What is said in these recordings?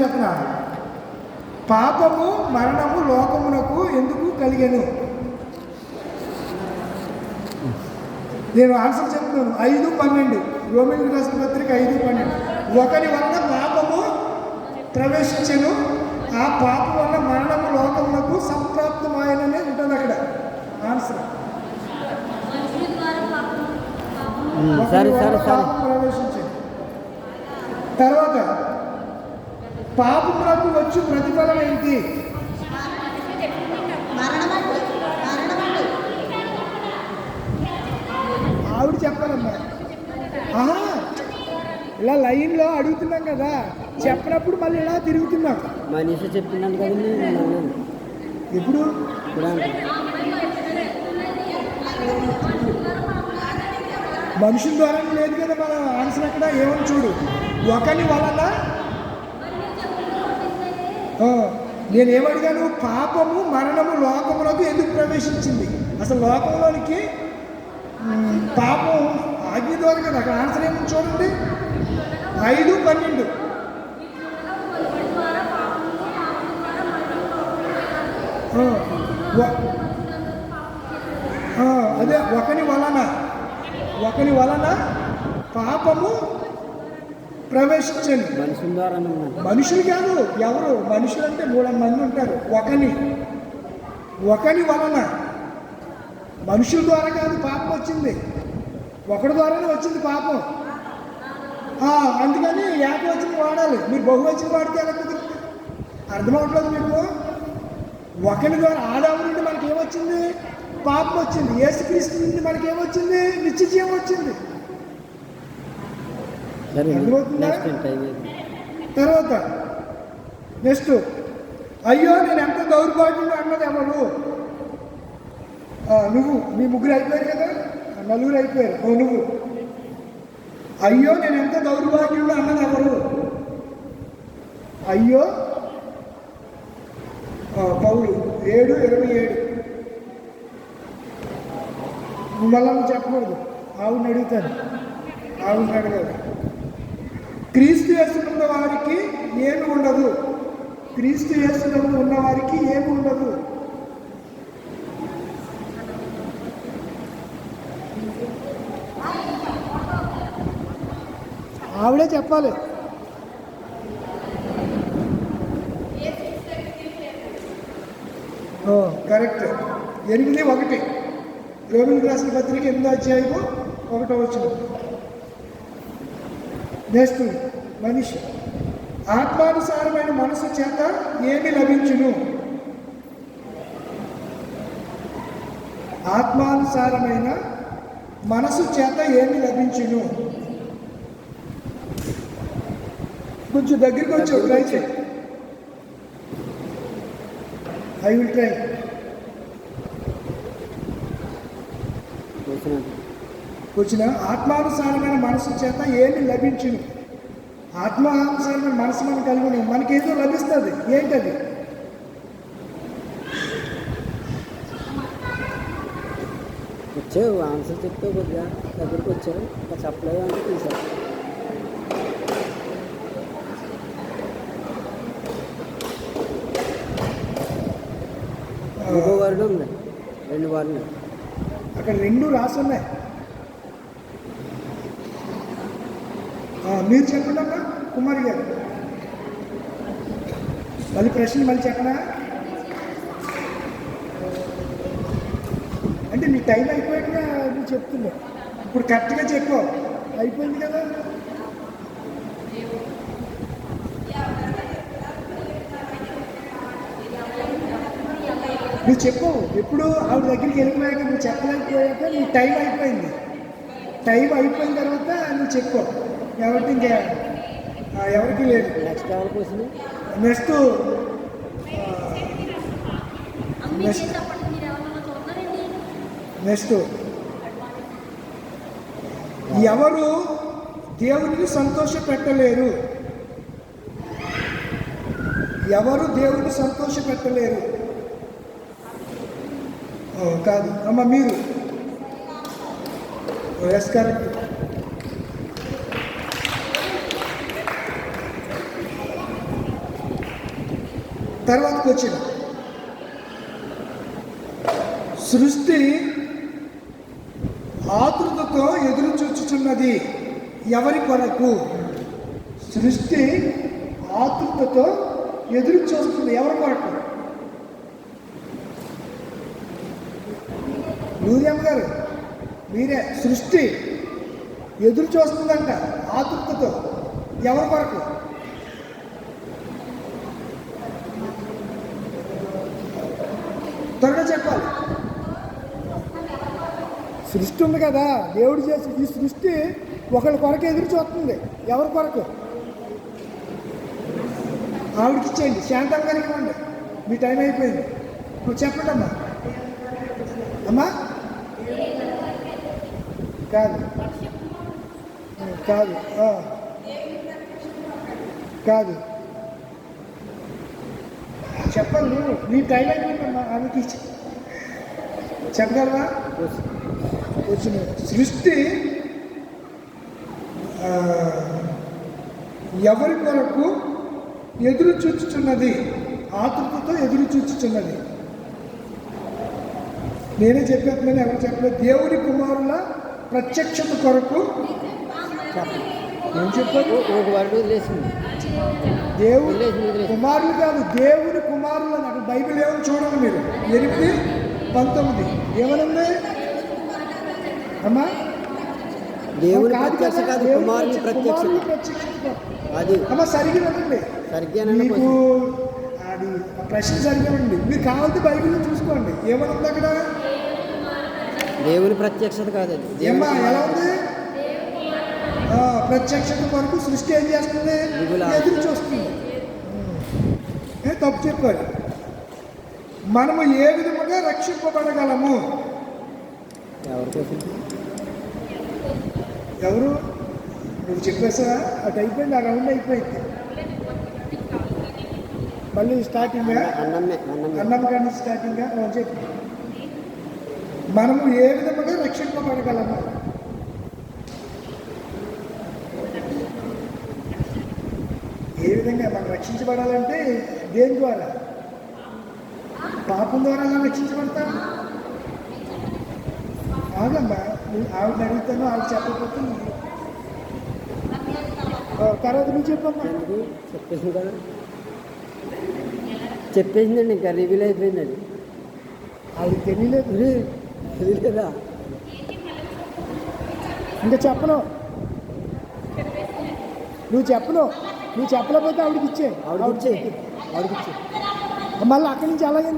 చెప్పనా? పాపము మరణము లోకమునకు ఎందుకు కలిగెను? నేను ఆన్సర్ చెప్తున్నాను. 5:12 రోమీయులకు రాసిన పత్రిక 5:12. ఒకని వలన పాపము ప్రవేశించెను, ఆ పాపం వల్ల మరణము లోకమునకు సంప్రాప్తమాయననే ఉంటుంది అక్కడ ఆన్సర్. పాపం ప్రవేశించింది. తర్వాత పాపమునకు వచ్చి ప్రతిఫలం ఏంటి? ఆవిడ చెప్పాలమ్మా. ఇలా లైన్లో అడుగుతున్నాం కదా, చెప్పినప్పుడు మళ్ళీ ఇలా తిరుగుతున్నాం. మనిషి చెప్తున్నాను కదండి. ఎప్పుడు మనుషుల ద్వారా లేదు కదా మన ఆన్సర్. అక్కడ ఏమని చూడు, ఒకని వలన. నేనేమడిగాను? పాపము మరణము లోకములకు ఎందుకు ప్రవేశించింది? అసలు లోకంలోనికి పాపం ఆజ్ఞ ద్వారా కదా. అక్కడ ఆన్సర్ ఏమని చూడండి, 5:12. అదే ఒకని వలన పాపము ప్రవేశించండి. మనుషులు కాదు, ఎవరు మనుషులు అంటే 3 మంది ఉంటారు. ఒకని వలన, మనుషుల ద్వారా కాదు పాపం వచ్చింది, ఒకటి ద్వారానే వచ్చింది పాపం. అందుకని ఏకవచనం వాడాలి. మీరు బహువచనం వాడితే ఎలా కుదురుతుంది? అర్థమవట్లేదు మీకు? ఒకరి ద్వారా ఆదాము నుండి మనకి ఏమొచ్చింది? పాపం వచ్చింది. యేసుక్రీస్తు నుండి మనకి ఏమొచ్చింది? నిత్య జీవం వచ్చింది. తర్వాత నెక్స్ట్, అయ్యో నేను ఎంత దౌర్భాగ్యుడు అన్నది ఎవరు? నువ్వు. మీ ముగ్గురు అయిపోయారు కదా, నలుగురు అయిపోయారు. నువ్వు. అయ్యో నేను ఎంత దౌర్భాగ్యుడు అన్నది ఎవరు? అయ్యో పౌలు 7:27. మళ్ళా చెప్పకూడదు, ఆవిడని అడుగుతాను. ఆవిడని అడగాలి. క్రీస్తు యేసునందు వారికి ఏమి ఉండదు. క్రీస్తు యేసునందు ఉన్న వారికి ఏమి ఉండదు. ఆవిడే చెప్పాలి. కరెక్ట్. 8:1 రోమీయులకు రాసిన పత్రిక 8:1. నెక్స్ట్, మనిషి ఆత్మానుసారమైన మనసు చేత ఏమి లభించును? ఆత్మానుసారమైన మనసు చేత ఏమి లభించును? కొంచెం దగ్గరికి వచ్చావు, ట్రై చేయి. I will try. వచ్చిన ఆత్మానుసారమైన మనసు చేత ఏమి లభించును? ఆత్మానుసారమైన మనసు మనం కలిగి ఉన్నాం, మనకేదో లభిస్తుంది. ఏంటది? వచ్చావు, ఆన్సర్ చెప్తే కొద్దిగా దగ్గరికి వచ్చావు, చెప్పలేదు అంటే తీసారు. ఇంకో వర్డ్ ఉంది, 2 వర్డ్లు అక్కడ 2 రాసున్నాయి. మీరు చెప్పండి అమ్మా, కుమారి గారు. మళ్ళీ ప్రశ్న మళ్ళీ చెప్పనా? అంటే నీ టైం అయిపోయాక నువ్వు చెప్తున్నావు. ఇప్పుడు కరెక్ట్గా చెప్పావు, అయిపోయింది కదా. నువ్వు చెప్పావు. ఎప్పుడు ఆవిడ దగ్గరికి వెళ్ళిపోయాక నువ్వు చెప్పలేకపోయాక నీ టైం అయిపోయింది. టైం అయిపోయిన తర్వాత నువ్వు చెప్పావు. కాబట్టి ఇంకా ఎవరికి లేదు. నెక్స్ట్ ఎవరు దేవునికి సంతోష పెట్టలేరు? ఎవరు దేవుని సంతోష పెట్టలేరు? కాదు అమ్మ, మీరు. Yes, correct. తర్వాతకి వచ్చిన సృష్టి ఆతృతతో ఎదురు చూచుచున్నది ఎవరి కొరకు? సృష్టి ఆతృతతో ఎదురు చూస్తుంది ఎవరి కొరకు? లూరియమ్మ గారు మీరే. సృష్టి ఎదురు చూస్తుందంట ఆతృతతో ఎవరి కొరకు? త్వరగా చెప్పాలి. సృష్టి ఉంది కదా, దేవుడు చేసి ఈ సృష్టి ఒకరి కొరకు ఎదురు చూస్తుంది. ఎవరి కొరకు? ఆవిడకి ఇచ్చేయండి, శాంతం గారికి ఇవ్వండి. మీ టైం అయిపోయింది. నువ్వు చెప్పండి అమ్మా. అమ్మా కాదు కాదు కాదు చెప్పాలి నువ్వు. నీ టైం అయిపోయిందమ్మా. ఆమెకి చెప్పగలవా? వచ్చిన సృష్టి ఎవరి కొరకు ఎదురు చూచుచున్నది? ఆతృతతో ఎదురు చూచుచున్నది. నేనే చెప్పేస్తున్నాను, ఎవరు చెప్పలేదు. దేవుడి కుమారుల ప్రత్యక్షత కొరకు. ఏం చెప్పారు? దేవుడి కుమారులు కాదు, దేవుడి కుమారులు. నాకు బైబిల్ ఏమని చూడండి మీరు. 8:19 ఏమనుంది అమ్మా? దేవుని ప్రత్యక్షత కాదు, కుమారుని ప్రత్యక్షత. అది అమ్మ సరిగ్గా వినండి. మీకు అది ప్రశ్న సరిగ్గా ఉండి మీరు కావాలంటే బైబిల్లో చూసుకోండి. ఏమనుంది అక్కడ? దేవుని ప్రత్యక్షత కాదు అది. ఏమ్మా ఎలా ఉంది? ప్రత్యక్షత కొరకు సృష్టి ఏం చేస్తుంది? ఎదురు చూస్తుంది. తప్పు చెప్పారు. మనము ఏ విధముగా రక్షింపబడగలము? ఎవరు? నువ్వు చెప్పేసా? అటు అయిపోయింది, ఆ రౌండ్ అయిపోయింది. మళ్ళీ స్టార్టింగ్ అన్నం కానీ స్టార్టింగ్ చెప్పి మనము ఏ విధముగా రక్షింపబడగలము? ఏ విధంగా మనం రక్షించబడాలంటే దేని ద్వారా? పాపం ద్వారా రక్షించబడతాం. ఆగమ్మా, ఆవిడని అడుగుతాను, ఆవిడ చెప్పకపోతే తర్వాత నువ్వు చెప్పమ్మా. చెప్పేసింది కదా, చెప్పేసిందండి. ఇంకా రివీల్ అయిపోయింది. అది ఆవిడకి తెలియలేదా? ఇంకా చెప్పను. నువ్వు చెప్పలేకపోతే ఆవిడకి ఇచ్చే. మళ్ళీ అక్కడి నుంచి అలాగే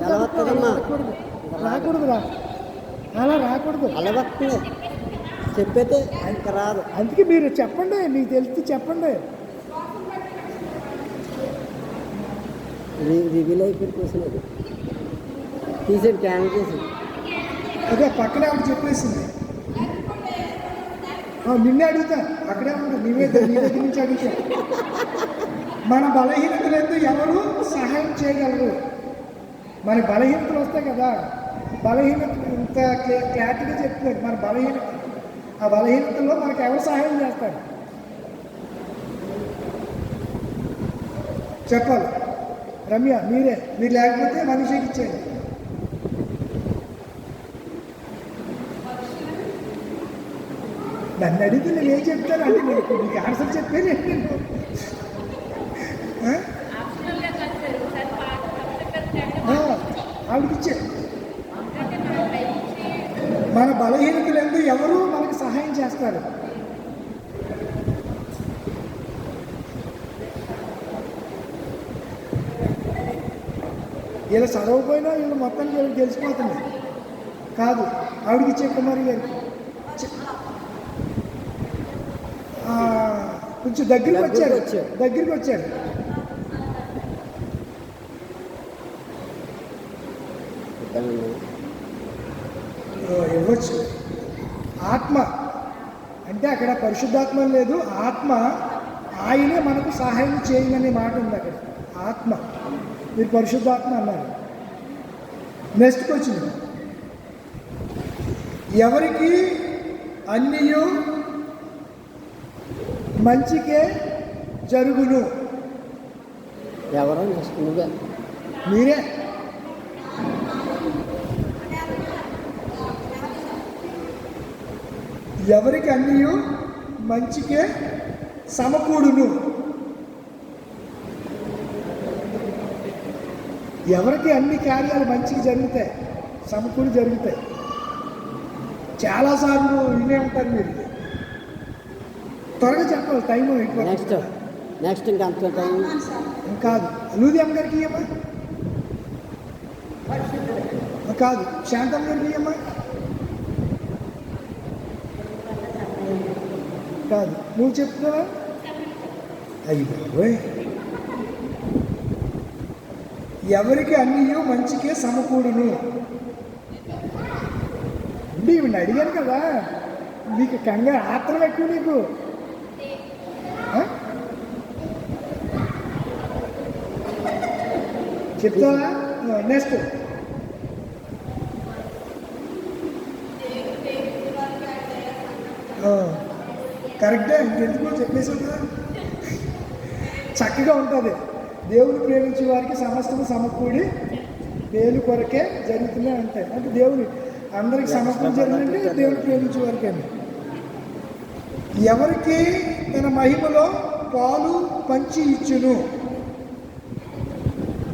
రాకూడదురా, అలా రాకూడదు. అలా వస్తుంది చెప్పైతే ఇంకా రాదు. అందుకే మీరు చెప్పండి, మీకు తెలిసి చెప్పండి. రివీల్ అయిపోయిన కోసం అది తీసేది, క్యాన్ చేసి అదే పక్కనే ఆవిడ చెప్పేసింది. నిన్నే అడుగుతా, అక్కడే ఉంటా, నీ దగ్గర నుంచి అడుగుతా. మన బలహీనతలందు ఎవరు సహాయం చేయగలరు? మన బలహీనతలు వస్తాయి కదా, బలహీనత ఇంత క్లారిటీగా చెప్తున్నారు. మన బలహీనత, ఆ బలహీనతల్లో మనకు ఎవరు సహాయం చేస్తారు చెప్పాలి. రమ్య మీరు లేకపోతే మనిషికి ఇచ్చేయండి. నన్ను అడిగితే నేను ఏం చెప్తాను అంటే మీకు ఆన్సర్ చెప్పేది ఆవిడకిచ్చే. మన బలహీనతలందు ఎవరు మనకు సహాయం చేస్తారు? వీళ్ళు చదవకపోయినా వీళ్ళు మొత్తానికి వీళ్ళు తెలిసిపోతుంది. కాదు, ఆవిడకిచ్చే కుమారి గారికి కొంచెం దగ్గరికి వచ్చారు. ఇవ్వచ్చు. ఆత్మ అంటే అక్కడ పరిశుద్ధాత్మ లేదు, ఆత్మ. ఆయనే మనకు సహాయం చేయమనే మాట ఉంది అక్కడ. ఆత్మ, మీరు పరిశుద్ధాత్మ అన్నారు. నెక్స్ట్కి వచ్చింది, ఎవరికి అన్నియు మంచికే జరుగును. ఎవరో మీరే. ఎవరికి అన్నీ మంచికే సమకూడును. ఎవరికి అన్ని కార్యాలు మంచిగా జరుగుతాయి, సమకూడి జరుగుతాయి. చాలాసార్లు వినే ఉంటారు మీరు. త్వరగా చెప్పాలి, టైం నెక్స్ట్ నెక్స్ట్ ఇంకా అంత టైం కాదు. లూదియమ్మ గారికి ఇయ్యమ్మా. కాదు, శాంతమ్మ గారికి ఇయ్యమ్మా. కాదు, నువ్వు చెప్తావా? అయ్యి ఎవరికి అన్నీ మంచికే సమకూడును. ఇవి అడిగాను కదా, మీకు కంగారు ఆత్రం ఎక్కువ నీకు. చెప్తావా? నెక్స్ట్ కరెక్టే, ఇంకెందుకు చెప్పేసావు కదా. చక్కగా ఉంటుంది. దేవుని ప్రేమించే వారికి సమస్తము సమకూడి దేవుని కొరకే జరుగుతూనే ఉంటాయి. అంటే దేవుని అందరికి సమకూడి జరిగిందంటే దేవుని ప్రేమించే వారికి అండి. ఎవరికి తన మహిమలో పాలు పంచి ఇచ్చును.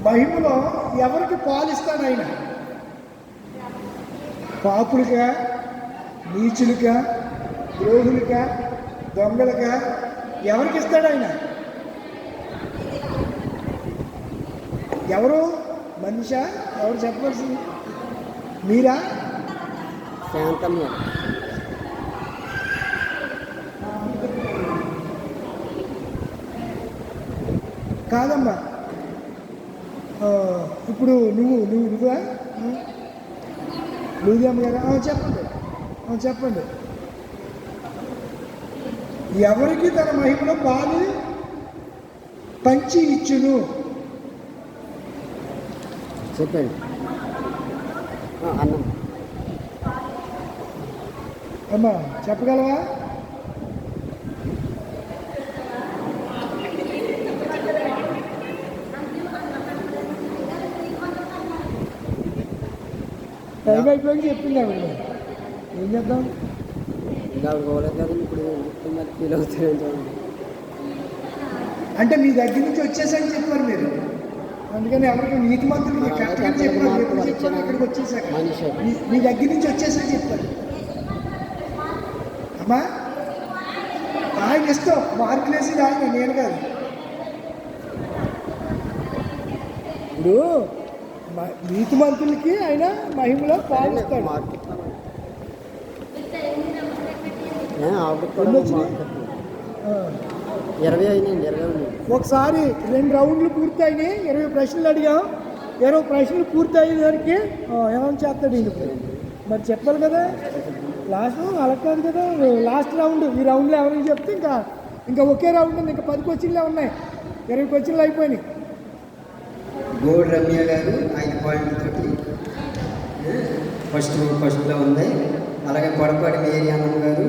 మహిమలో ఎవరికి పాలు ఇస్తాడు ఆయన? పాపులుగా, నీచులుగా, ద్రోహులుగా, దొంగలుగా ఎవరికి ఇస్తాడు ఆయన? ఎవరు? మనిషా? ఎవరు చెప్పవలసింది? మీరా? శాంతమ్మ. కాదమ్మా, ఇప్పుడు నువ్వా? లూదియమ్మ గారా? చెప్పండి, చెప్పండి. ఎవరికి తన మహిమలో పాలు పంచి ఇచ్చును. చెప్పండి. అన్నం. అమ్మా చెప్పగలవా? టైం అయిపోయి చెప్పింది ఆవిడ. ఏం చేద్దాం? ఆవిడ పోలేదు కదా, ఇప్పుడు మరి ఫీల్ అవుతారు. అంటే మీ దగ్గర నుంచి వచ్చేసని చెప్పారు మీరు. అందుకని ఎవరికి నీతి మంత్రులు మీరు కరెక్ట్గా చెప్పారు. ఎప్పుడు చెప్పారు? ఇక్కడికి వచ్చేసాక మీ దగ్గర నుంచి వచ్చేసని చెప్పారు. అమ్మా ఆయన ఇష్టం, మార్కులు వేసేది ఆయన, నేను కాదు. ఇప్పుడు నీతి మంత్రులకి ఆయన మహిమలో పాలిస్తాడు. ఒకసారి 2 రౌండ్లు పూర్తయినాయి. 20 ప్రశ్నలు అడిగాం. 20 ప్రశ్నలు పూర్తయ్యేసరికి ఏమని చేస్తాడు ఈయన? మరి చెప్పాలి కదా. లాస్ట్ అలా కాదు కదా, లాస్ట్ రౌండ్. ఈ రౌండ్లో ఎవరైనా చెప్తే ఇంకా ఒకే రౌండ్ ఉంది. ఇంకా 10 క్వశ్చన్లే ఉన్నాయి. 20 క్వశ్చన్లు అయిపోయినాయి. గోడ్ రమ్య గారు 5 పాయింట్లతో ఫస్ట్లో ఉంది. అలాగే పొడపాటి మేరీ అన్నం గారు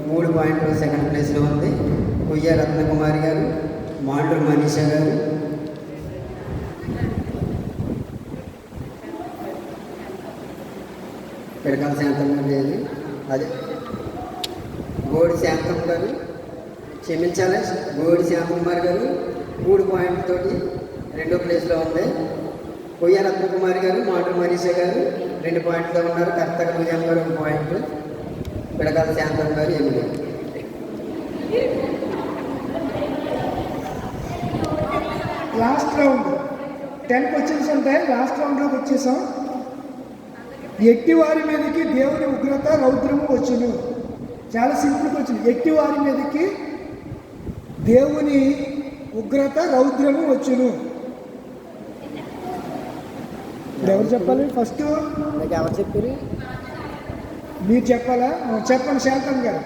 3 పాయింట్లు సెకండ్ ప్లేస్లో ఉంది. కొయ్య రత్నకుమారి గారు, మాండ్రు మనీషా గారు, పిడకల శాంతం గారు లేదు, అదే గోడి శాంతం గారు, క్షమించాలి, గోడి శాంతకుమారి గారు 3 పాయింట్లతోటి 2వ ప్లేస్లో ఉంది. కొయ్య రత్నకుమారి గారు, మాండ్రు మనీషా గారు 2 పాయింట్లతో ఉన్నారు. కర్తక విజయం గారు 1 పాయింట్, పిడకల శాంతం గారు 8. లాస్ట్ రౌండ్ 10 క్వశ్చన్స్ ఉంటాయి. లాస్ట్ రౌండ్లోకి వచ్చేసాం. ఎట్టివారి మీదకి దేవుని ఉగ్రత రౌద్రము వచ్చును. చాలా సింపుల్ క్వశ్చన్. ఎట్టివారి మీదకి దేవుని ఉగ్రత రౌద్రము వచ్చును. ఇప్పుడు ఎవరు చెప్పాలి? ఫస్ట్ ఎవరు చెప్పారు? మీరు చెప్పాలా? చెప్పండి శాంతం గారు.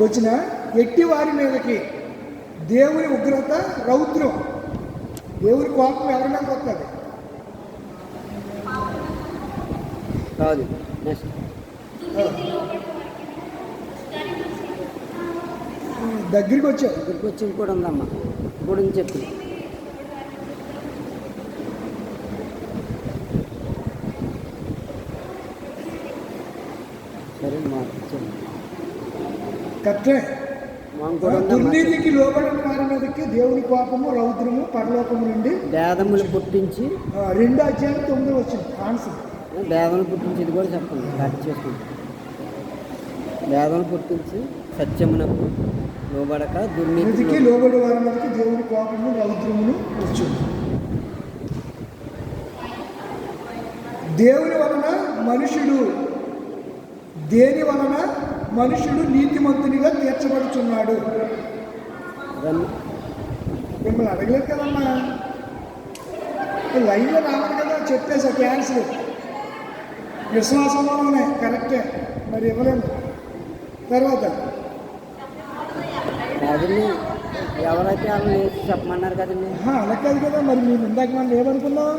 వచ్చిన ఎట్టి వారి మీదకి దేవుని ఉగ్రత రౌద్రం. దేవుని కోపం ఎవరి మీద వస్తుంది? కాదు. నెక్స్ట్ దగ్గరికి వచ్చావు. దగ్గరికి వచ్చి ఇంకోటి ఉందమ్మా, ఇంకోటి ఉంది చెప్పి. సరే మా చెప్పు. కరెక్టే. ఇంకోటి ఉందమ్మా. దుర్నీతికి లోబడిన వారి మీదకి దేవుని కోపము రౌద్రము పరలోకము నుండి భేదములు పుట్టించి 2 అధ్యాయం 9 వచ్చింది ఆన్సర్. భేదములు పుట్టించి ఇది కూడా చెప్పండి, కట్ చేసుకుంటాం. భేదములు పుట్టించి సత్యమునకు లోబడక దుర్నీతికి దుర్నీతికి లోబడి వారి మీదకి దేవుని కోపము రౌద్రమును వచ్చింది. దేవుని వలన మనుషుడు దేని వలన మనుషుడు నీతిమంతునిగా తీర్చబడుచున్నాడు. మిమ్మల్ని అడగలేదు కదమ్మా, లైన్లో రావాలి కదా, చెప్పేసా క్యాన్సిల్. విశ్వాసం వలనే కరెక్టే, మరి ఇవ్వలేము. తర్వాత అదండి ఎవరైతే వాళ్ళని చెప్పమన్నారు కదండి. అలా కాదు కదా, మరి మేము ఇందాక మనం ఏమనుకున్నాం,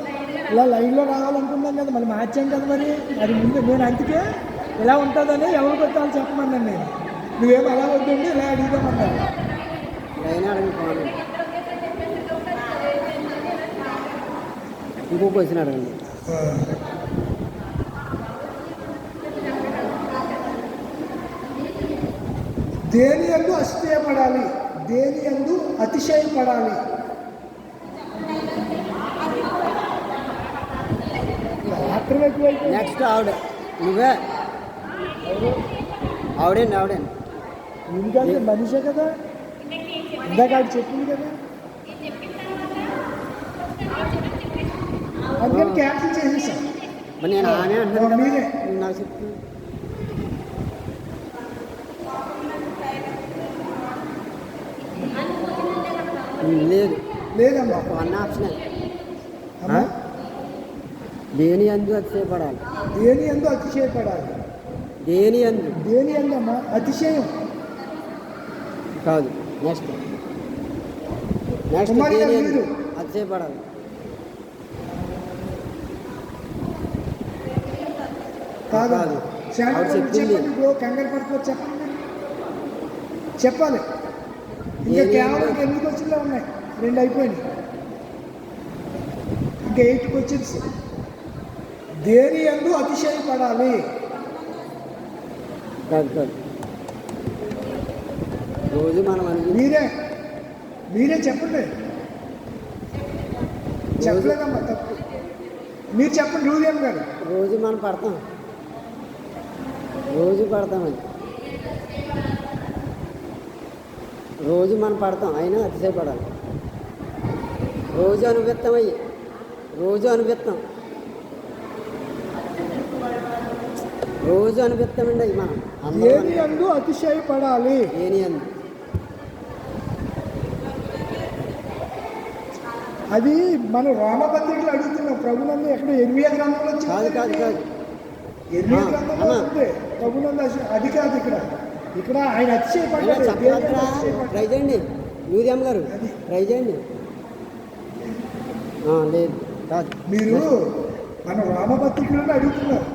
ఇలా లైన్లో రావాలనుకున్నాం కదా, మరి మార్చాం కదా. మరి అది ముందు నేను అందుకే ఇలా ఉంటుందని ఎవరు కొట్టాలి చెప్పమన్నాను నేను. నువ్వేమో అలా వద్దండి ఇలా అడుగుదామన్నాను. లైన్ అడగండి కావాలి. ఇంకో క్వశ్చన్ అడగండి. దేని యందు అతిశయపడాలి, దేని యందు అతిశయపడాలి. మాత్రమే ఎక్కువైపోయింది. నెక్స్ట్ ఆవిడ నువ్వే ఆవిడండి ఎందుకంటే మనిషే కదా, ఇందాక ఆవిడ చెప్పింది కదా, అందుకని క్యాన్సిల్ చేసేసాం. మరి నేను ఆమె అంటున్నాను కదా, మీరే. నువ్వు నాకు చెప్తు. లేదు లేదమ్మా. One option. అమ్మా, దేని అందు అతిశయపడాలి. దేని యందు అతిశయపడాలి. దేని అందు దేని అందమ్మా అతిశయం. కాదు. నెక్స్ట్ కుమారి గారు దేని అందు మీరు. అతిశయపడాలి. కాదు కాదు. శాంతి ఆవిడ చెప్పింది. చెప్పండి బ్రో, కంగారు పడుతుంది చెప్పండి. చెప్పాలి. ఇంకా ఏది కేవలం ఏంటో? 8 క్వశ్చన్లే ఉన్నాయి, 2 అయిపోయినాయి. ఇంకా 8 క్వశ్చన్స్. దేని యందు అతిశయపడాలి. కాదు రోజు మనం మీరే చెప్పండి. చెప్పలేదమ్మా, తప్పు. మీరు చెప్పండి రూలియం గారు. రోజు మనం పడతాం, రోజు పడతామని. రోజు మనం పడతాం అయినా అతిశయపడాలి. రోజు అనుభవిస్తాం అయ్యి, రోజు అనుభవిస్తాం, రోజు అనుభవిస్తామండి అయ్యి మనం అందరం. దేని యందు అతిశయపడాలి. దేని అందు అది మన రోమపత్రికలు అడుగుతున్నాం. ప్రభునందు ఎక్కడ 8వ గ్రంథంలో వచ్చింది. కాదు 8వ గ్రంథంలో ఉంది ప్రభునందు అది కాదు. ఇక్కడ ఆయన అతిశయపడ్డాడు. దేని యందు అతిశయపడ్డాడు. ట్రై చేయండి మ్యూజియం గారు, ట్రై చేయండి. లేదు కాదు. మీరు మన రామపత్రికలను అడుగుతున్నారు.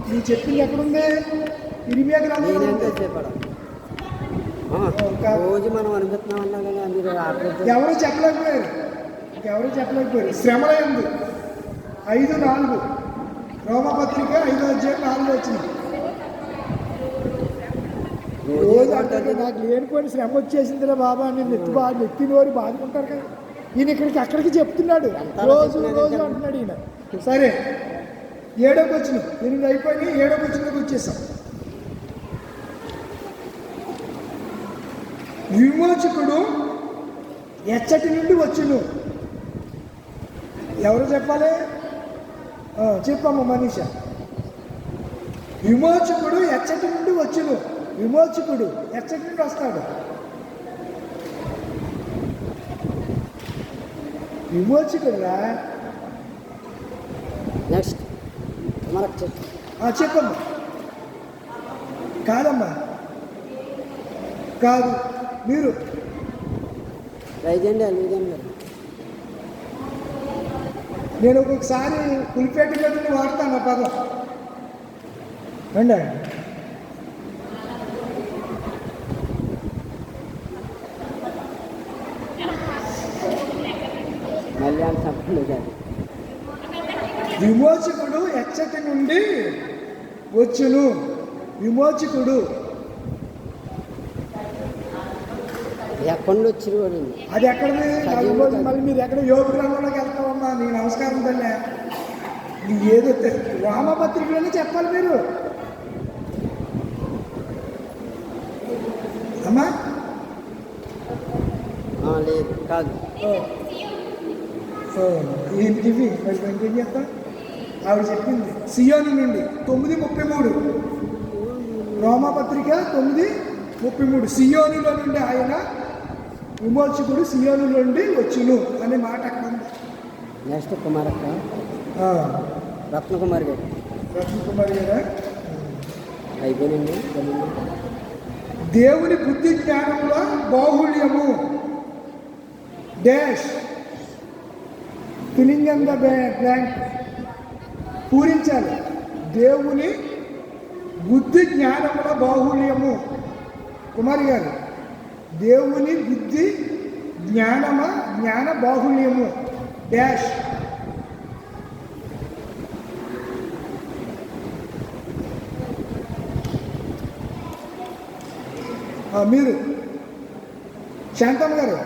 మీరు చెప్పింది ఎక్కడుంది? 8వ గ్రంథంలో నేనేం ఉంది. చేసేపడా రోజు మనం అనుభవిస్తున్నాం అన్నా కదా, మీరు రావట్లేదు. ఎవరు చెప్పలేకపోయారు. శ్రమల యందు 5:4 రోమపత్రిక 5వ అధ్యాయం 4 వచ్చింది. రోజు అంటే నాకు లేనిపోయిన శ్రమ వచ్చేసిందిరా బాబా, నేను నెత్తి నోరు బాదుకుంటారు కదా. ఈయన ఇక్కడికి అక్కడికి చెప్తున్నాడు, రోజు అంటున్నాడు ఈయన. సరే 7వ క్వశ్చన్, 8 అయిపోయి 7వ క్వశ్చన్కి వచ్చేసాం. విమోచకుడు ఎచ్చటి నుండి వచ్చును. ఎవరు చెప్పాలి? చెప్పమ్మా మనీష. విమోచకుడు ఎచ్చటి నుండి వచ్చును. విమోచకుడు ఎచ్చటి నుండి వస్తాడు. విమోచకుడురా. నెక్స్ట్ మనకు చెప్పమ్మా. కాదమ్మా, కాదు. మీరు ట్రై చేయండి మ్యూజియం గారు. నేను ఒక్కొక్కసారి పులిపేట గడ్డని వాడతాను ఆ పదం. అండి మళ్ళీ అని చెప్పండి సార్. విమోచకుడు ఎచ్చటి నుండి వచ్చును. విమోచకుడు ఎక్కడి నుండి వచ్చిన వాడండి. అది ఎక్కడిది? నా విమోచకుడు. మళ్ళీ మీరు ఎక్కడ యోగ గ్రంథంలోకి వెళ్తామమ్మా? నీకు నమస్కారం తల్లే. నీకు ఏదో రామపత్రికలోనే చెప్పాలి మీరు అమ్మా. లేదు కాదు. ఏంటి ఇవి? మరి ఇంకేం చెప్తా? ఆవిడ చెప్పింది సియోను నుండి 9:33 రోమాపత్రిక 9:33 సియోనులో నుండి ఆయన విమోచకుడు సియోను నుండి వచ్చును అనే మాట అక్కడ ఉంది. నెక్స్ట్ కుమారక్క రత్నకుమారి గారు. రత్నకుమారి గారా? అయిపోయిందండి. దేవుని బుద్ధి జ్ఞానముల బాహుళ్యము dash filling in the blank పూరించాలి. దేవుని బుద్ధి జ్ఞానముల బాహుళ్యము. కుమారి గారు, దేవుని బుద్ధి జ్ఞాన బాహుళ్యము డాష్. మీరు శాంతమ్మ గారు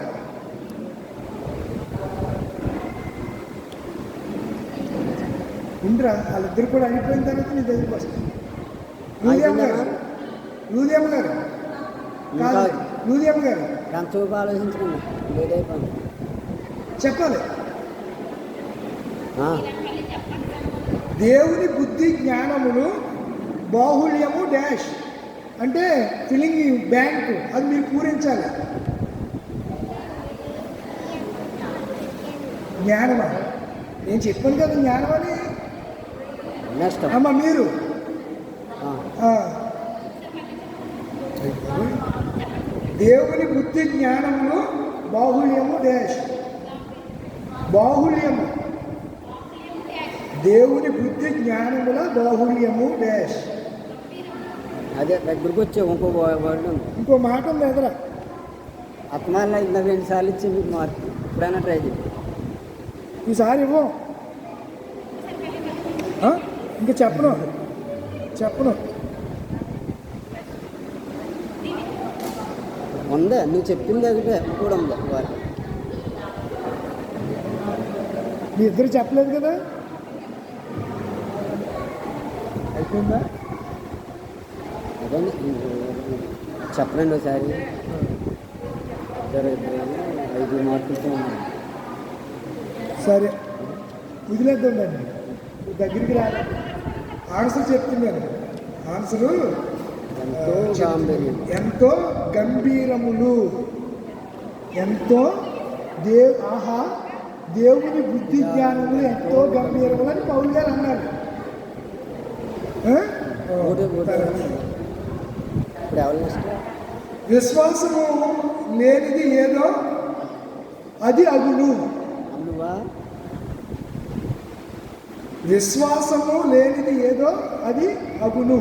ఇంద్ర వాళ్ళిద్దరు కూడా అయిపోయిన తర్వాత నీ దగ్గరికి వస్తాను. లూదియమ్మ గారు కాదు, లూదియమ్మ గారు ఎంతసేపు ఆలోచించుకున్నా లేదైపోయింది చెప్పాలి. దేవుని బుద్ధి జ్ఞానములు బాహుళ్యము డాష్ అంటే ఫిలింగ్ బ్యాంక్, అది మీరు పూరించాలి. జ్ఞానమా? నేను చెప్పాను కదా జ్ఞానమని. అమ్మ మీరు దేవుని బుద్ధి జ్ఞానములు బాహుళ్యము డాష్. బాహుళ్యము దేవుని బుద్ధి జ్ఞానముల బాహుళ్యము డాష్. అదే దగ్గరికి వచ్చే ఇంకో వర్డ్ ఉంది, ఇంకో మాట ఉంది ఎదురా. అత్మాల ఇంకా 2 సార్లు ఇచ్చి మీకు మార్క్ ఇప్పుడైనా ట్రై చేయండి. ఈసారి ఇవ్వు. ఇంకా చెప్పను ఉందా? నువ్వు చెప్పింది ఒకటే కూడా ఉందా? వారు మీ ఇద్దరు చెప్పలేదు కదా? అయిపోయిందా? అదే చెప్పండి ఒకసారి. 5 మార్కులతో ఉన్నాయి. సరే వదిలేద్దాండి, దగ్గరికి రాదు. ఆన్సర్ చెప్తున్నాను. ఆన్సరు ఎంతో గంభీరములు. ఎంతో దేవుని బుద్ధి జ్ఞానములు ఎంతో గంభీరములు అని పౌలు గారు అన్నారు. విశ్వాసము లేనిది ఏదో అది అగును. విశ్వాసము లేనిది ఏదో అది అగును.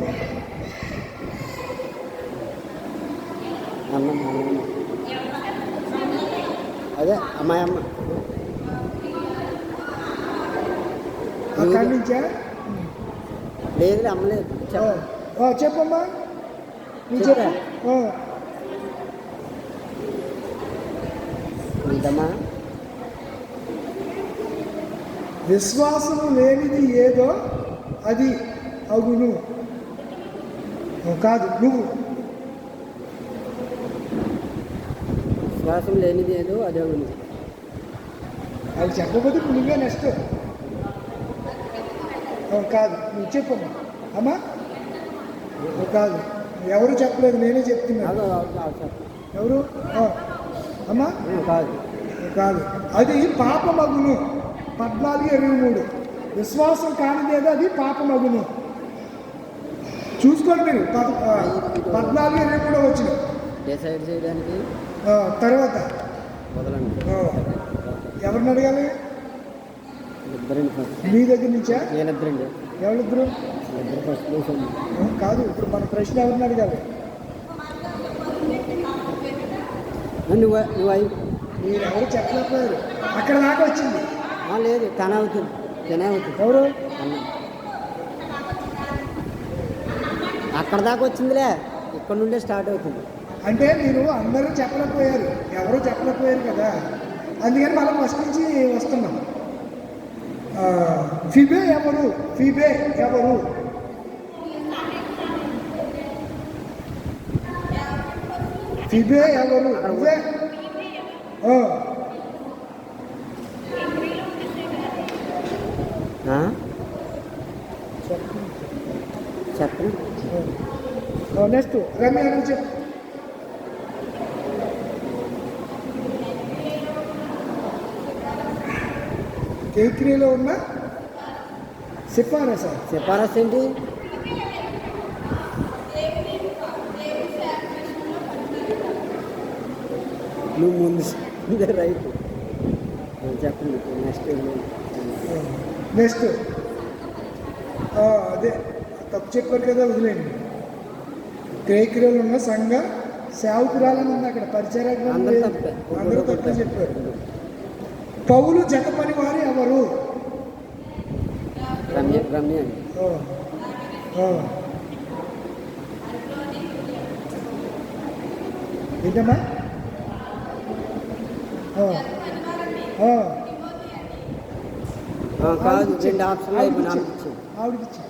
అదే అమ్మాయి అమ్మ అక్కడి నుంచా? లేదు అమ్మలేదు. చెప్పమ్మా, నువ్వు చెప్పు. ఎంతమ్మా? విశ్వాసము లేనిది ఏదో అది అగును. కాదు, నువ్వు విశ్వాసం లేనిది ఏదో అది అగును. అది చెప్పకపోతే నువ్వే నెక్స్ట్. కాదు, నువ్వు చెప్పమ్మా. అమ్మా కాదు, ఎవరు చెప్పలేదు, నేనే చెప్తున్నాను. ఎవరు? అమ్మా కాదు, అది పాపమగును. 14:23 విశ్వాసం కానిదేదో అది పాపమగును. చూసుకోండి మీరు. 14:23 వచ్చిన డిసైడ్ చేయడానికి తర్వాత వదలండి. ఎవరిని అడగాలి? మీ దగ్గర నుంచా? వీళ్ళిద్దరండి. ఎవరిద్దరు? ఫస్ట్ ప్లేస్ ఉంది. కాదు, ఇప్పుడు మన ప్రశ్న ఎవరిని అడగాలి? నువ్వు మీరెవరు చెప్పలేకపోయారు. అక్కడ దాకా వచ్చింది. లేదు తన అవుతుంది, తనే అవుతుంది. ఎవరు? అన్న అక్కడ దాకా వచ్చిందిలే, ఇక్కడ నుండే స్టార్ట్ అవుతుంది. అంటే మీరు అందరూ చెప్పలేకపోయారు, ఎవరు చెప్పలేకపోయారు కదా, అందుకని మనం ఫస్ట్ నుంచి వస్తున్నాం. ఫిబే ఎవరు? ఫిబే ఎవరు? ఫిబే ఎవరు? నువ్వే. చెప్పండి. నెక్స్ట్ రమ్య నువ్వు చెప్పు. కేక్రీలో ఉన్న సిఫారసా? సిఫారసు ఏంటి? నువ్వు ముందు రైట్ చెప్పండి. నెక్స్ట్ అదే తప్పు చెప్పారు కదా, వదిలేండి. కేక్రీలో ఉన్న సంఘ సేవకురాలని ఉంది అక్కడ, పరిచయం అందరూ తప్పే చెప్పారు. పౌలు జత పని వారు ఎవరు? రమ్య. ఏంటమ్మా? కాదు, 2 ఆప్షన్లు అయిపోయి ఆవిడకిచ్చి.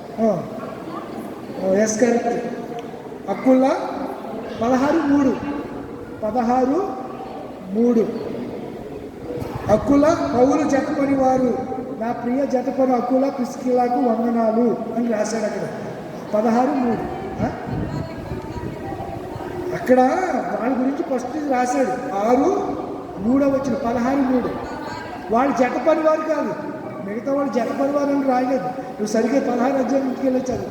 Yes correct. అక్కుల్లా 16:3 అక్కుల పౌలు జతపని వారు, నా ప్రియ జతపని అక్కుల ప్రిస్కిల్లాకు వందనాలు అని రాశాడు అక్కడ. 16:3 అక్కడ వాళ్ళ గురించి ఫస్ట్ రాశాడు. 6:3 వచ్చిన 16:3 వాళ్ళు జతపని వారు కాదు, మిగతా వాళ్ళు జతపని వారు అని రాయలేదు. నువ్వు సరిగ్గా 16 అధ్యాయం ఇంటికి వెళ్ళొచ్చావు.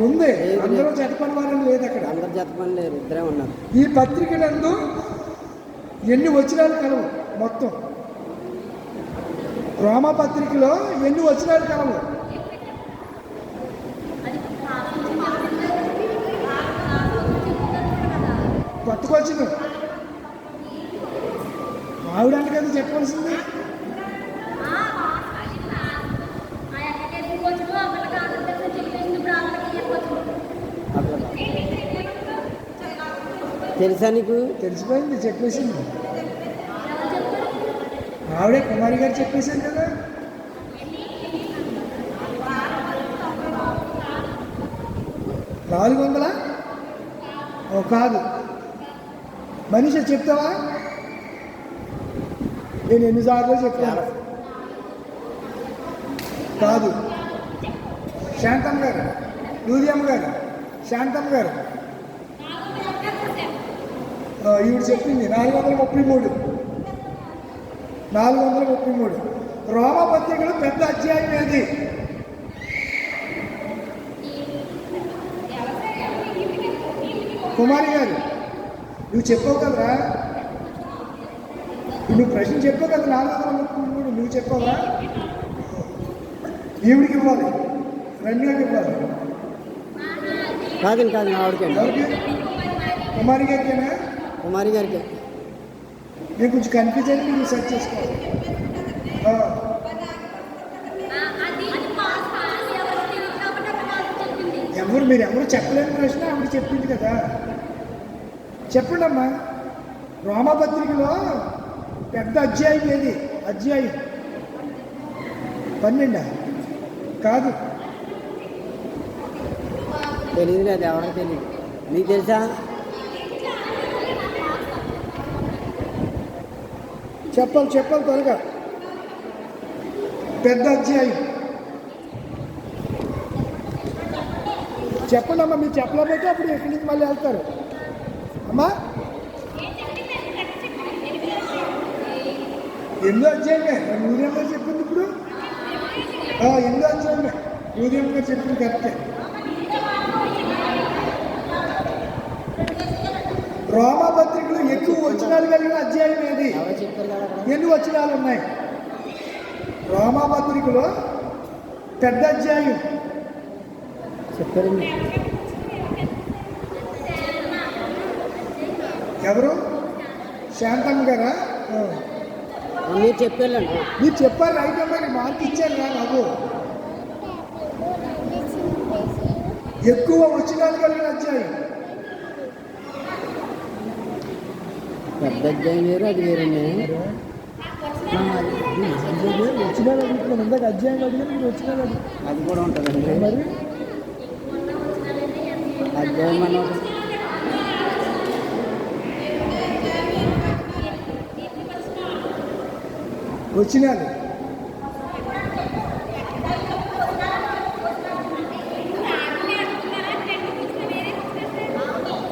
ఉంది, అందరూ జతపని వారు అని లేదు అక్కడ. అందరు జతపని లేరు, ఇద్దరే ఉన్నారు. ఈ పత్రిక నందు ఎన్ని వచనాలు కలవు? మొత్తం రోమా పత్రికలో ఎన్ని వచనాలు కలవు? పట్టుకొచ్చిన ఆవిడంటే కదా చెప్పవలసింది. తెలుసా నీకు? తెలిసిపోయింది, చెప్పేసింది ఆవిడే. కుమారి గారు చెప్పేశారు కదా. $400 కాదు. మనిషి చెప్తావా? నేను ఎన్నిసార్లు చెప్పాను. కాదు, శాంతమ్మ గారు, లూదియమ్మ గారు, శాంతమ్మ గారు ఈవిడ చెప్పింది 433. రోమా పత్రికలో పెద్ద అధ్యాయం ఏది? కుమారి గారు నువ్వు చెప్పావు కదరా, నువ్వు ప్రశ్న చెప్పావు కదా. 433 నువ్వు చెప్పావా? ఈవిడికి ఇవ్వాలి, రమ్యకి ఇవ్వాలి. కాదు ఆవిడకి. ఎవరికి? కుమారి గారికేనా? కుమారి గారికి. నేను కొంచెం కన్ఫ్యూజ్ అయితే మీరు సెర్చ్ చేసుకోవాలి. మీరు ఎవరు చెప్పలేని ప్రశ్న ఆవిడ చెప్పింది కదా. చెప్పండి అమ్మా, రోమపత్రికలో పెద్ద అధ్యాయం ఏది? అధ్యాయం 12 కాదు. తెలియదు, అది ఎవరికి తెలియదు. నీకు తెలుసా? చెప్పాలి త్వరగా. పెద్ద అధ్యాయం చెప్పండి అమ్మా. మీరు చెప్పలేకపోతే అప్పుడు ఎక్కడి నుంచి మళ్ళీ వెళ్తారు అమ్మా. 8వ అధ్యాయమే ఉదయం గారు చెప్పింది. ఇప్పుడు 8వ అధ్యాయమే ఉదయం గారు చెప్పింది కరెక్టే. రోమా పత్రికలో ఎక్కువ వచనాలు కలిగిన అధ్యాయం ఏది? ఎన్ని వచనాలు ఉన్నాయి రోమా పత్రికలో? పెద్ద అధ్యాయం చెప్పారు. ఎవరు? శాంతమ్మ గారా మీరు చెప్పారండి. మీరు చెప్పారు రైట్ అమ్మా, మార్క్ ఇచ్చారు రా బాబు. ఎక్కువ వచనాలు కలిగిన అధ్యాయం. పెద్ద అధ్యాయం వేరు, అది వేరండి. వచనాలు అడుగుతున్నాను, ఇందాక అధ్యాయం అడిగాను, మీరు వచనాలు అడిగారు. అది కూడా ఉంటుందండి. మరి అధ్యాయం మనం వచనాలు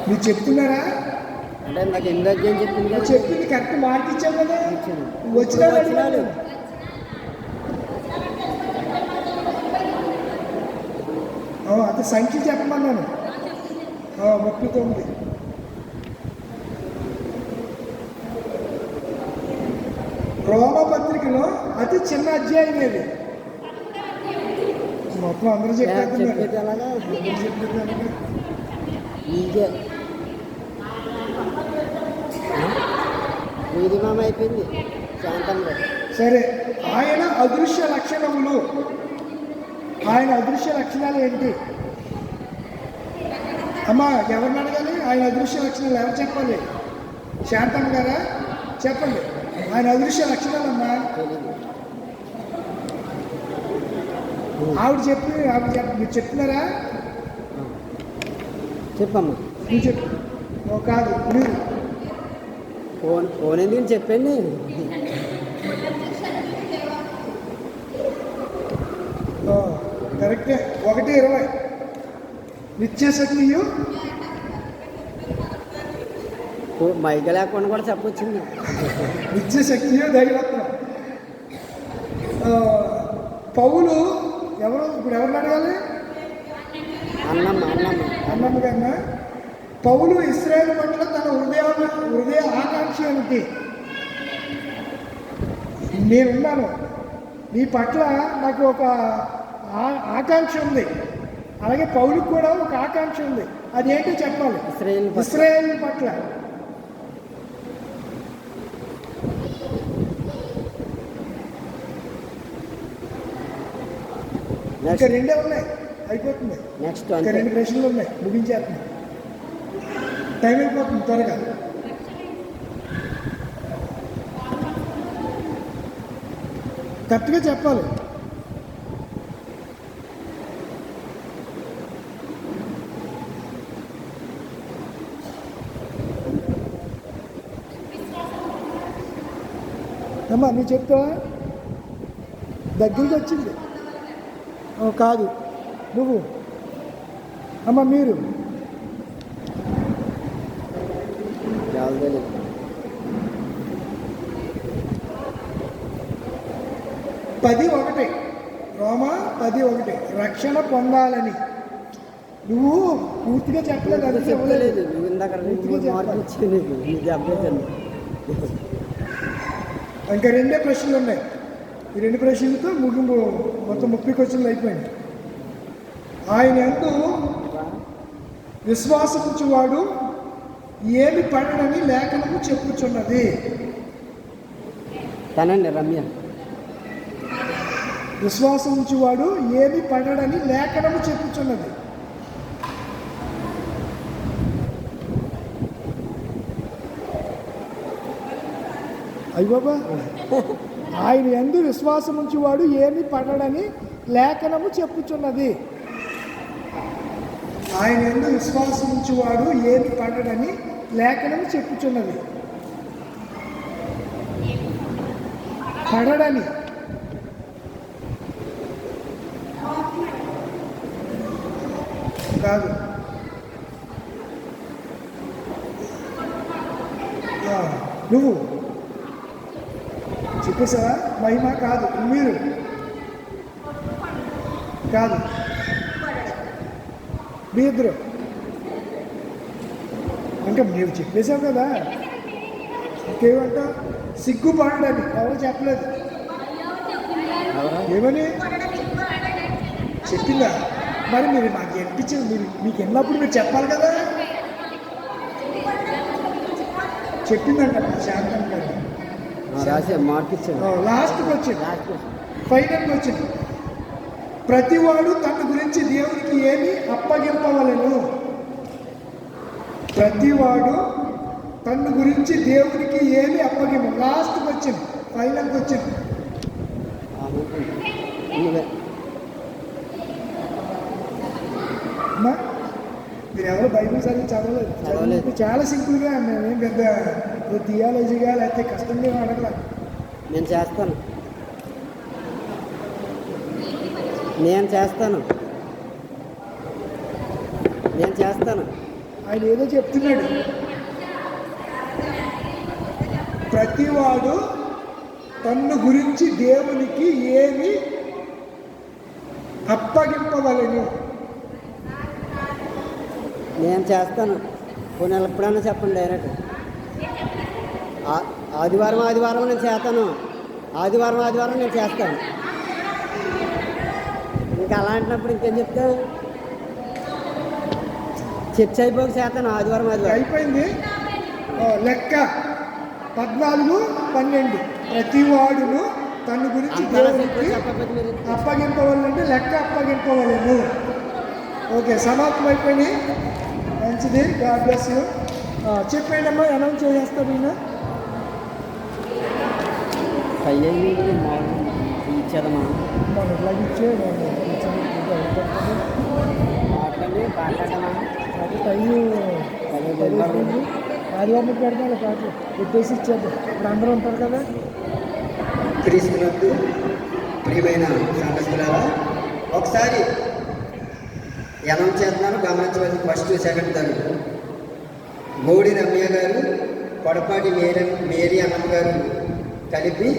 మీరు చెప్తున్నారా? అంటే నాకు ఎనిమిది అధ్యాయం చెప్పింది నువ్వు కదా. చెప్పింది కరెక్ట్ మార్క్ ఇచ్చావు కదా. ఇచ్చాను. వచనాలు వచనాలు. అడిగాను. 'అది సంఖ్య చెప్పమన్నాను. 39. రోమపత్రికలో అతి చిన్న అధ్యాయం ఏది? మొత్తం అందరూ చెప్పేస్తున్నారు. చెప్పేది అలాగా అందరూ చెప్పేది. ఈజే వీధి మామ అయిపోయింది శాంతంగా. సరే, ఆయన అదృశ్య లక్షణములు. ఆయన అదృశ్య లక్షణాలు ఏంటి అమ్మా? ఎవరిని అడగాలి? ఆయన అదృశ్య లక్షణాలు ఎవరు చెప్పాలి? శాంతమ్మ గారా? చెప్పండి ఆయన అదృశ్య లక్షణాలమ్మా. ఆవిడ మీరు చెప్తున్నారా? చెప్పమ్మా. మీరు చెప్పు. కాదు మీరు. ఫోన్ ఎందుకు చెప్పండి. కరెక్టే. 1:20 నిత్యశక్తియు. మైక లేకుండా కూడా చెప్పొచ్చింది. నిత్యశక్తియు దైవత్వం. పౌలు ఎవరు? ఇప్పుడు ఎవరిని అడగాలి? అన్నమ్మ గారినా? పౌలు ఇశ్రాయేలు పట్ల తన హృదయ ఆకాంక్ష ఏమిటి? నేనున్నాను, నీ పట్ల నాకు ఒక ఆకాంక్ష ఉంది. అలాగే పౌలుకు కూడా ఒక ఆకాంక్ష ఉంది. అదేంటో చెప్పాలి. ఇశ్రాయేలు పట్ల. ఇంకా 2 ఉన్నాయి, అయిపోతుంది. నెక్స్ట్ ఇంకా 2 ప్రశ్నలు ఉన్నాయి, ముగించేస్తున్నాం. టైం అయిపోతుంది త్వరగా. కరెక్ట్గా చెప్పాలి. అమ్మా నువ్వు చెప్తావా? దగ్గరికి వచ్చింది. కాదు నువ్వు. అమ్మ మీరు. 10:1 రోమా 10:1 రక్షణ పొందాలని. నువ్వు పూర్తిగా చెప్పలేదు. అది చెప్పలేదు. ఇంకా 2 ప్రశ్నలు ఉన్నాయి. ఈ 2 ప్రశ్నలతో ముగింపు. మొత్తం 30 క్వశ్చన్లు అయిపోయింది. ఆయన యందు విశ్వాసముంచువాడు ఏమి పడడని లేఖనము చెప్పుచున్నది. తనండి రమ్య. విశ్వాసముంచువాడు ఏమి పడడని లేఖనము చెప్పుచున్నది. అయ్యబాబా, ఆయన యందు విశ్వాసముంచువాడు ఏమి పడడని లేఖనము చెప్పుచున్నది. ఆయన యందు విశ్వాసముంచువాడు ఏమి పడడని లేఖనము చెప్పుచున్నది. పడడని కాదు. నువ్వు చెప్పేసావా? మహిమ కాదు. మీరు కాదు. మీ ఇద్దరు ఇంకా మీరు చెప్పేశావు కదా. ఇంకేమంట? సిగ్గుపడని ఎవరు చెప్పలేదు. ఏమని చెప్పిందా? మరి మీరు నాకు అనిపించింది. మీకు ఎన్నప్పుడు మీరు చెప్పాలి కదా. చెప్పిందంట మా శాంతం గారు. రాసే మార్క్ ఇచ్చాడు. లాస్ట్కి వచ్చింది, లాస్ట్ క్వశ్చన్. ఫైనల్కి వచ్చింది. ప్రతివాడు తన గురించి దేవునికి ఏమి అప్పగింపవలెను. ప్రతివాడు తన గురించి దేవునికి ఏమి అప్పగింప. లాస్ట్కి వచ్చింది, ఫైనల్కి వచ్చింది. నువ్వే అమ్మా మీరు ఎవరు బైబిల్ సరిగ్గా చదవలేదు. చదవలేదు. చాలా సింపుల్గా మేమేం పెద్ద థియాలజీగా లేకపోతే కష్టంగా అడగల. నేను చేస్తాను. నేను చేస్తాను. నేను చేస్తాను. ఆయన ఏదో చెప్తున్నాడు. ప్రతివాడు తన్ను గురించి దేవునికి ఏమి అప్పగింపవలెను. నేను చేస్తాను. పోనీ ఎప్పుడైనా చెప్పండి డైరెక్ట్. ఆదివారం ఆదివారం నేను చేస్తాను. ఆదివారం ఆదివారం నేను చేస్తాను. ఇంకా అలా అంటున్నప్పుడు ఇంకేం చెప్తావు? చర్చ అయిపోక చేస్తాను ఆదివారం ఆదివారం. అయిపోయింది. లెక్క 14:12. ప్రతివాడును తన గురించి అంతలా దేవునికి చెప్పకపోతే మీరు అప్పగింపవాలంటే లెక్క అప్పగింపవలను. ఓకే, సమాప్తం అయిపోయినాయి. మంచిది. God bless you. చెప్పండి అమ్మా, అనౌన్స్ చేస్తాను. ఈయన ఇచ్చేదమ్మా మన ఇట్లాగే ఇచ్చే మాట్లాడమా ఆదివారం పెడతాను పాటలు పెట్టేసి ఇచ్చేద్దాం. ఇప్పుడు అందరూ ఉంటారు కదా. క్రీస్తునందు ప్రియమైన సంఘస్థులారా, ఒకసారి అనౌన్స్ చేస్తున్నాను, గమనించవలసిన ఫస్ట్ సెకండ్ థర్డ్. గోడి రమ్య గారు, పొడపాటి మేరీ అన్నమ్మ గారు కలిపి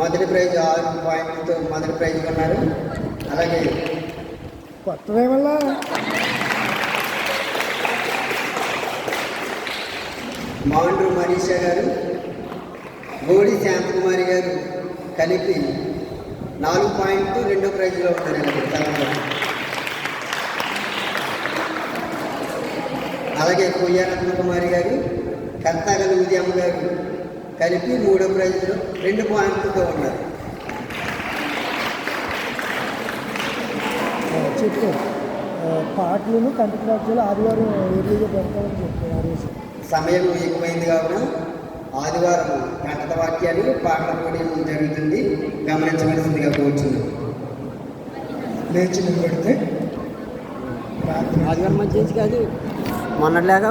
మొదటి ప్రైజ్ 6 పాయింట్లతో మొదటి ప్రైజ్ కొన్నారు. అలాగే కొత్తదే వల్ల మాండ్రు మనీషా గారు, గోడి శాంతకుమారి గారు కలిపి 4 పాయింట్తో రెండో ప్రైజ్లో ఉన్నారు. అలాగే కొయ్య రత్నకుమారి గారు, కర్తాగల ఉదయమ్మ గారు కలిపి 3వ ప్రైజ్లో 2 పాయింట్లతో ఉన్నారు. చెప్పు పాటలను కంటి రాజ్యాలు ఆదివారం ఎర్లీగా పెడతామని చెప్పారు. ఆ రోజు సమయం ఎక్కువైంది కావున ఆదివారం కంటత వాక్యాలు పాటల పోటీ జరుగుతుంది, గమనించవలసిందిగా కోరుచున్నాం. లేచి నిలబడితే ఆదివారం మంచి కాదు మొన్నట్లాగా